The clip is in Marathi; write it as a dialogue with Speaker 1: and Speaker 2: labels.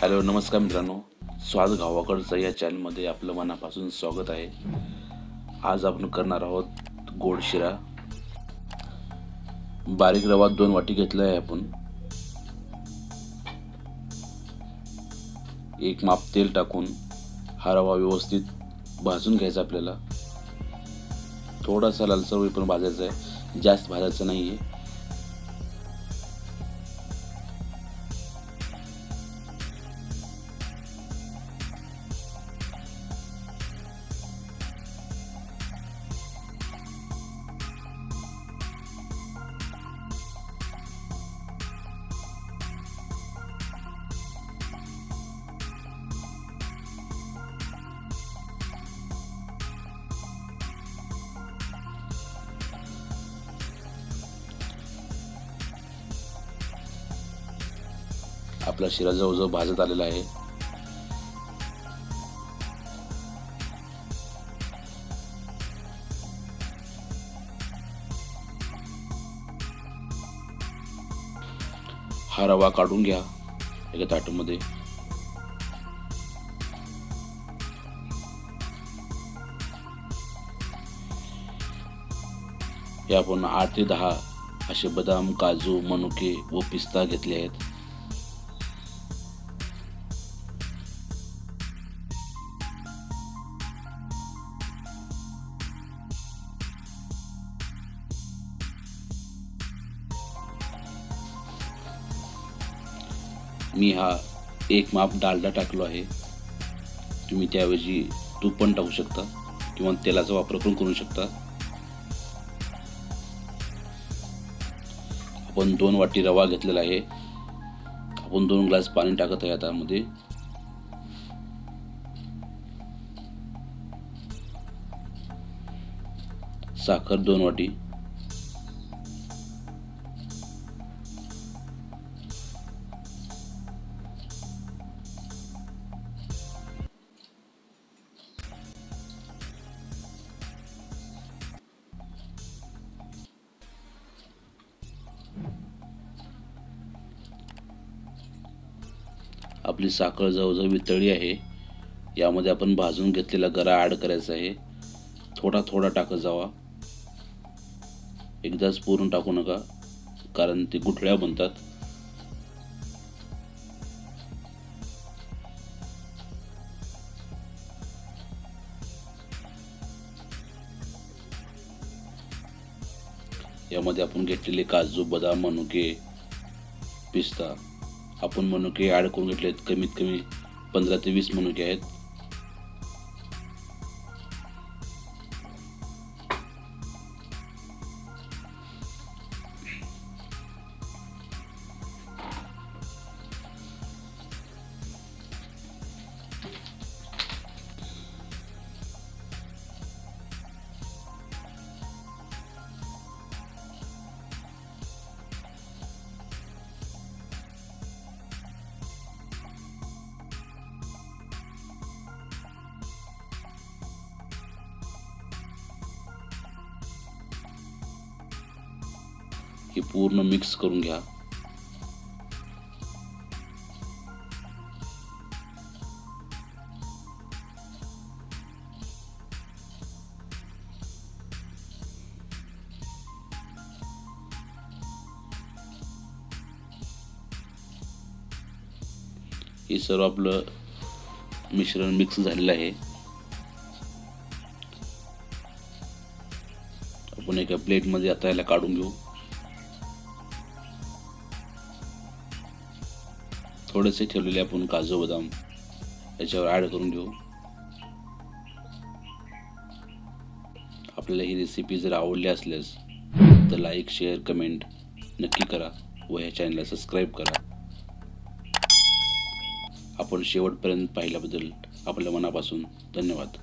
Speaker 1: हॅलो नमस्कार मित्रांनो, स्वाद गावाकडचा या चॅनलमध्ये आपलं मनापासून स्वागत आहे। आज आपण करणार आहोत गोड शिरा। बारीक रवा 2 वाटी घेतला आहे आपण। एक माप तेल टाकून हा रवा व्यवस्थित भाजून घ्यायचा आपल्याला। थोडासा लालसर होईपर्यंत भाजायचा आहे, जास्त भाजायचं नाहीये। आपला शिरा जवळजवळ भाजत आलेला आहे। हा रवा काढून घ्या एका ताटामध्ये। हे आपण 8 ते 10 असे बदाम, काजू, मनुके व पिस्ता घेतले आहेत। मी हा एक माप डालडा टाकलो आहे। तुम्ही त्याऐवजी तूप पण टाकू शकता किंवा तेलाचा वापर पण करू शकता। आपण 2 वाटी रवा घेतलेला आहे। आपण 2 ग्लास पाणी टाकत आहे आता मध्ये। साखर 2 वाटी। आपली साखर जवळजवळ वितळली आहे। यामध्ये आपण भाजून घेतलेला गरा ऍड करायचा आहे। थोडा थोडा टाकत जावा, एकदाच पूर्ण टाकू नका, कारण ते गुठळ्या बनतात। यामध्ये आपण घेतलेले काजू, बदाम, मनुके, पिस्ता, आपण मनुके ऍड करून घेतलेत। कमीत कमी 15 ते 20 मनुके आहेत। हे पूर्ण मिक्स करून घ्या। हे सर्व आपलं मिश्रण मिक्स झालेलं आहे। आपण एका प्लेट मध्ये आता याला काढून घेऊ। थोडेसे ठेवलेले आपण काजू, बदाम याच्यावर ऍड करून घेऊ। आपल्याला ही रेसिपी जर आवडली असल्यास तर लाईक, शेअर, कमेंट नक्की करा व या चॅनलला सबस्क्राईब करा। आपण शेवटपर्यंत पाहिल्याबद्दल आपल्या मनापासून धन्यवाद।